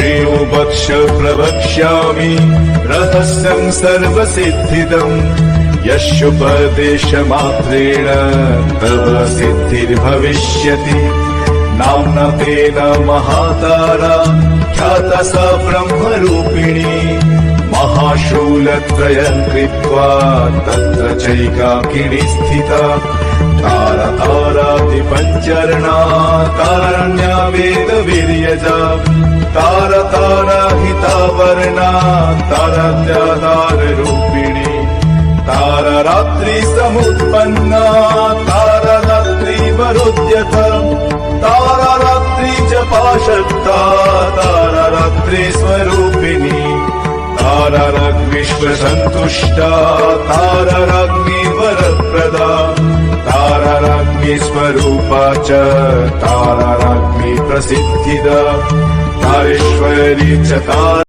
श्रीमुवक्ष प्रवक्ष्यामि रहस्यं सर्वसिद्धिदम् यस्योपदेशमात्रेण तव सिद्धिर्भविष्यति। नाम्ना तेन महातारा ख्याता सा ब्रह्मरूपिणी महाशूलत्रयं कृत्वा तत्र चैकाकिनी स्थिता। तारा तारादिपञ्चर्णा तारण्या वेदवीर्यजा तारा तारा हितावर्णा ताराद्याधाररूपिणी तारा रात्रि समुत्पन्ना तारा रात्रि वरोद्यता तारा रात्रि जपाशक्ता तारा रात्रि स्वरूपिणी तारा राज्ञीश्वरसन्तुष्टा तारा राज्ञी वरप्रदा तारा राज्ञी स्वरूपा च तारा राज्ञी प्रसिद्धिदा तारेश्वरी च तारा